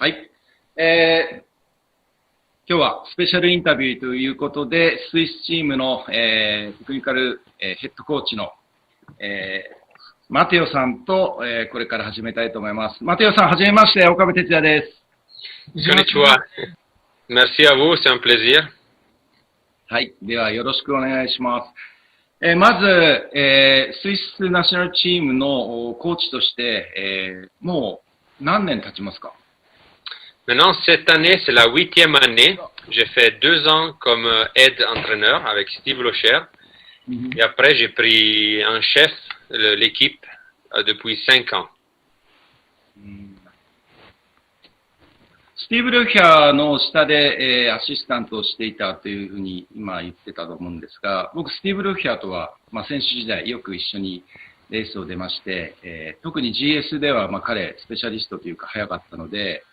はい。今日はスペシャルインタビューということで、スイスチームの、テクニカル、ヘッドコーチの、マテオさんと、これから始めたいと思います。マテオさん、はじめまして、岡部哲也です。こんにちは。Merci à vous, c'est un plaisir. はい。では、よろしくお願いします。まず、スイスナショナルチームのコーチとして、もう何年経ちますか？ Maintenant, cette année, c'est la 8e année. J'ai fait 2 ans comme aide-entraîneur avec Steve Locher. Et après, j'ai pris en chef l'équipe depuis 5 ans. スティーブ・ルヒャーの下で、アシスタントをしていたというふうに今言ってたと思うんですが、僕、スティーブ・ルヒャーとは、選手時代よく一緒にレースを出まして、特に GS では、彼、スペシャリストというか早かったので、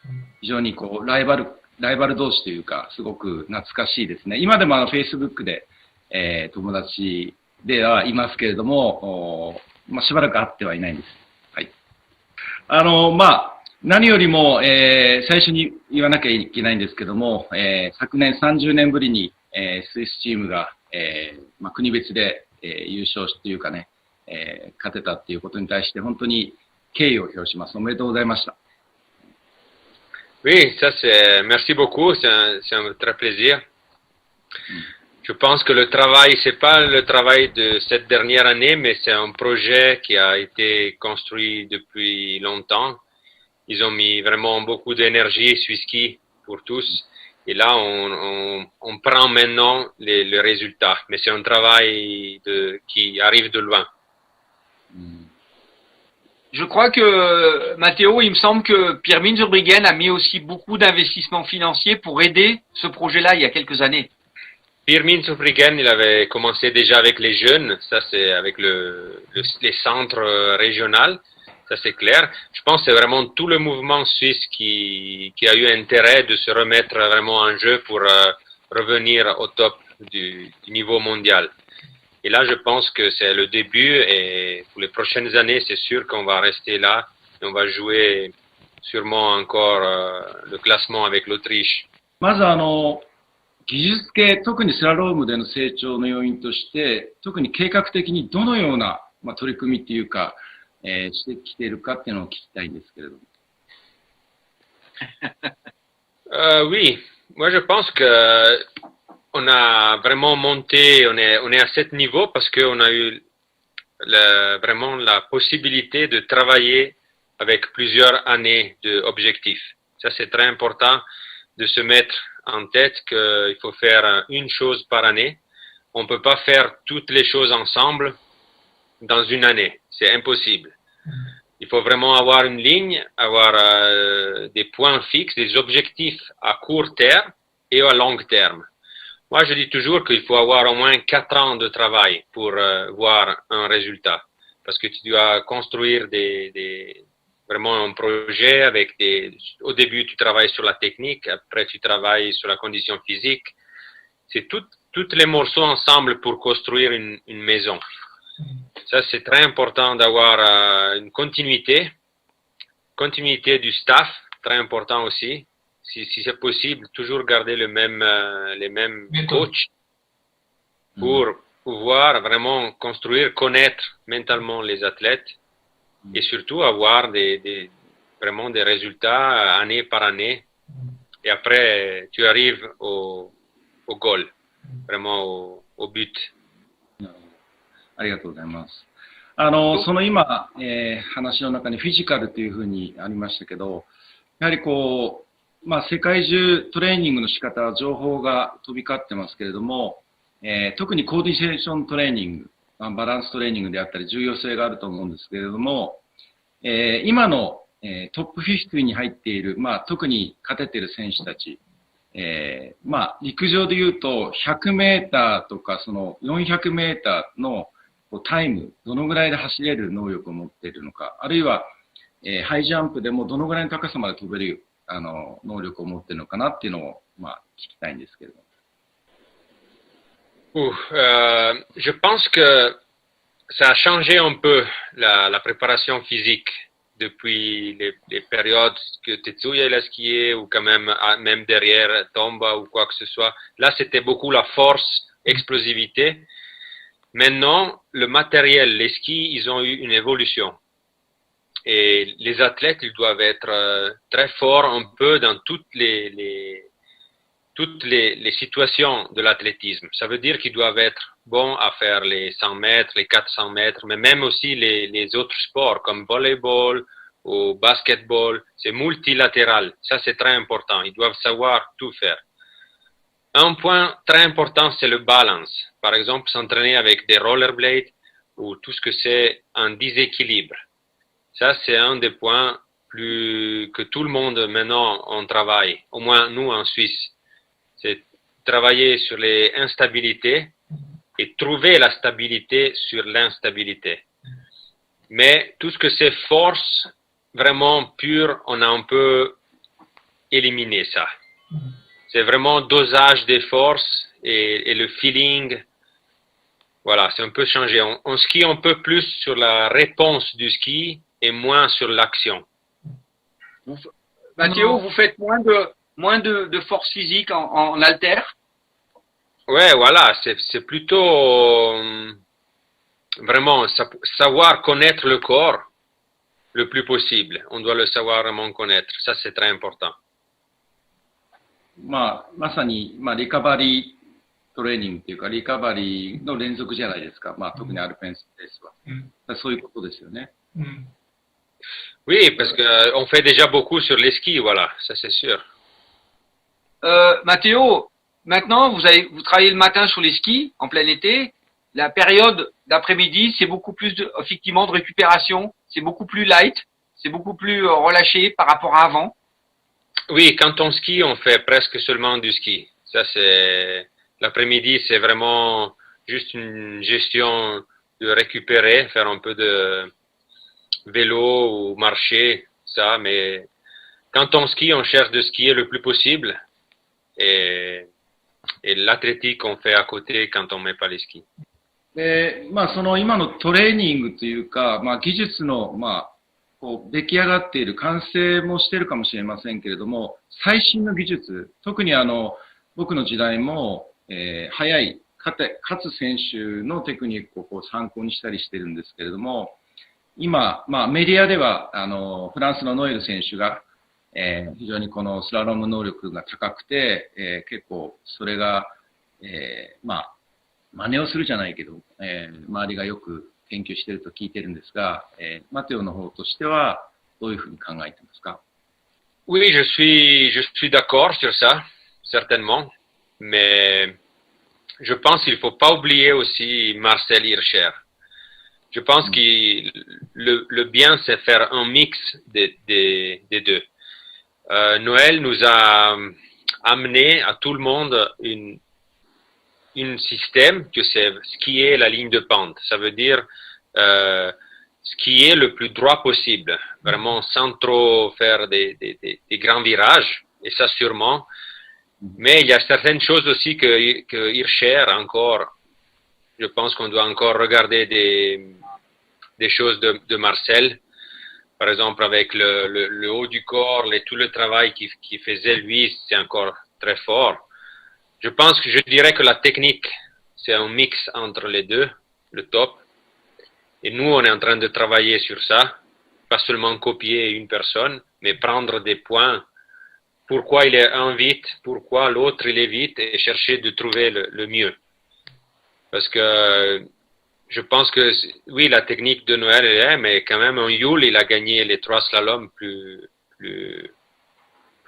非常にこうライバル同士というか、すごく懐かしいですね。今でもFacebook で、友達ではいますけれども、しばらく会ってはいないんです。はい。何よりも、最初に言わなきゃいけないんですけども、昨年30年ぶりに、スイスチームが、国別で、優勝というかね、勝てたっていうことに対して本当に敬意を表します。おめでとうございました。Oui, ça c'est, merci beaucoup, c'est un très plaisir. Je pense que le travail, c'est pas le travail de cette dernière année, mais c'est un projet qui a été construit depuis longtemps. Ils ont mis vraiment beaucoup d'énergie, Swisski, pour tous. Et là, on prend maintenant les résultats. Mais c'est un travail qui arrive de loin. Je crois que, Matteo, il me semble que Pierre Zurbriggen a mis aussi beaucoup d'investissements financiers pour aider ce projet-là il y a quelques années. Pierre Zurbriggen, il avait commencé déjà avec les jeunes. Ça, c'est avec les centres régionaux. Ça, c'est clair. Je pense que c'est vraiment tout le mouvement suisse qui a eu intérêt de se remettre vraiment en jeu pour revenir au top du niveau mondial. Et là, je pense que c'est le début et pour les prochaines années, c'est sûr qu'on va rester là et on va jouer sûrement encore le classement avec l'Autriche. まず技術系、特にスラロームでの成長の要因として、特に計画的にどのような、取り組みっていうか、してきているかっていうのを聞きたいんですけれども。Oui, moi je pense que on a vraiment monté, on est à ce niveau parce qu'on a eu vraiment la possibilité de travailler avec plusieurs années d'objectifs. Ça c'est très important de se mettre en tête qu'il faut faire une chose par année. On ne peut pas faire toutes les choses ensemble dans une année. C'est impossible. Il faut vraiment avoir une ligne, avoir des points fixes, des objectifs à court terme et à long terme. Moi, je dis toujours qu'il faut avoir au moins 4 ans de travail pour voir un résultat. Parce que tu dois construire vraiment un projet avec au début, tu travailles sur la technique, après tu travailles sur la condition physique. C'est toutes les morceaux ensemble pour construire une maison. Ça, c'est très important d'avoir une continuité du staff, très important aussi. Si c'est possible, toujours garder les mêmes coachs pour pouvoir vraiment construire, connaître mentalement les athlètes et surtout avoir vraiment des résultats année par année. Et après, tu arrives au goal, vraiment au but. ありがとうございます。その今、話の中にフィジカルというふうにありましたけど、やはりこう、世界中トレーニングの仕方、情報が飛び交ってますけれども、特にコーディネーショントレーニング、バランストレーニングであったり重要性があると思うんですけれども、今の、トップ50に入っている、特に勝てている選手たち、陸上でいうと100メーターとかその400メーターのタイム、どのぐらいで走れる能力を持っているのか、あるいは、ハイジャンプでもどのぐらいの高さまで飛べる能力を持っているのかなっていうのを、聞きたいんですけれども。Je pense que ça a changé un peu la préparation physique depuis les périodes que Tetsuya il a skié ou quand même, même derrière Tomba ou quoi que ce soit. Là, c'était beaucoup la force, explosivité. Maintenant, le matériel, les skis, ils ont eu une évolution. Et les athlètes, ils doivent être très forts un peu dans toutes les situations de l'athlétisme. Ça veut dire qu'ils doivent être bons à faire les 100 mètres, les 400 mètres, mais même aussi les autres sports comme volleyball ou basketball. C'est multilatéral. Ça, c'est très important. Ils doivent savoir tout faire. Un point très important, c'est le balance. Par exemple, s'entraîner avec des rollerblades ou tout ce que c'est un déséquilibre. Ça, c'est un des points que tout le monde maintenant on travaille, au moins nous en Suisse. C'est travailler sur les instabilités et trouver la stabilité sur l'instabilité. Mais tout ce que c'est force vraiment pure, on a un peu éliminé ça. C'est vraiment dosage des forces et le feeling. Voilà, c'est un peu changé. On skie un peu plus sur la réponse du ski et moins sur l'action. Mathéo, vous faites moins de force physique en halter? Ouais, voilà, c'est plutôt vraiment savoir connaître le corps le plus possible. On doit le savoir vraiment connaître. Ça, c'est très important. まさに、リカバリートレーニングというか、リカバリーの連続じゃないですか。特にアルペンスペースは。そういうことですよね。Oui, parce qu'on fait déjà beaucoup sur les skis, voilà, ça c'est sûr. Mathéo, maintenant vous travaillez le matin sur les skis en plein été. La période d'après-midi, c'est beaucoup plus effectivement de récupération, c'est beaucoup plus light, c'est beaucoup plus relâché par rapport à avant. Oui, quand on skie, on fait presque seulement du ski. Ça c'est l'après-midi, c'est vraiment juste une gestion de récupérer, faire un peu de vélo ou marcher, ça, mais quand on skie, on cherche de skier le plus possible et l'athlétique on fait à côté quand on met pas les skis. その今のトレーニングというか、技術の、出来上がっている、完成もしているかもしれませんけれども、最新の技術、特に僕の時代も、速い、勝つ選手のテクニックを参考にしたりしているんですけれども、今、メディアでは、フランスのノエル選手が、非常にこのスラローム能力が高くて、結構それが、真似をするじゃないけど、周りがよく研究していると聞いているんですが、マテオの方としてはどういうふうに考えていますか？ Oui, je suis d'accord sur ça, certainement, mais je pense qu'il ne faut pas oublier aussi Marcel Hirscher. Je pense que le bien, c'est faire un mix des deux. Noël nous a amené à tout le monde un système que c'est skier la ligne de pente. Ça veut dire skier le plus droit possible, vraiment sans trop faire des grands virages, et ça sûrement. Mais il y a certaines choses aussi que Hirscher encore, je pense qu'on doit encore regarder des choses de Marcel. Par exemple, avec le haut du corps, tout le travail qu'il faisait lui, c'est encore très fort. Je pense que je dirais que la technique, c'est un mix entre les deux, le top. Et nous, on est en train de travailler sur ça, pas seulement copier une personne, mais prendre des points. Pourquoi il est un vite, pourquoi l'autre il est vite, et chercher de trouver le mieux. Parce que je pense que, oui, la technique de Noël elle est, mais quand même, un Yule, il a gagné les 3 slaloms plus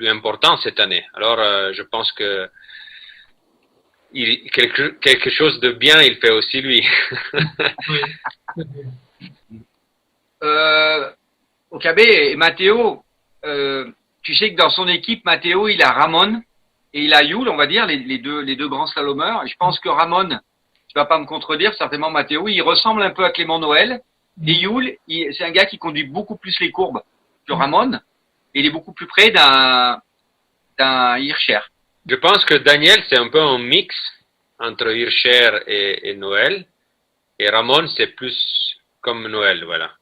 importants cette année. Alors, je pense que quelque chose de bien, il fait aussi lui. Okabe et Mathéo, tu sais que dans son équipe, Mathéo, il a Ramon et il a Yule, on va dire, les deux grands slalomeurs. Et je pense que Ramon, tu vas pas me contredire, certainement Mathéo, il ressemble un peu à Clément Noël. Et Yule, c'est un gars qui conduit beaucoup plus les courbes que Ramon. Et il est beaucoup plus près d'un Hirscher. Je pense que Daniel, c'est un peu un mix entre Hirscher et Noël. Et Ramon, c'est plus comme Noël, voilà.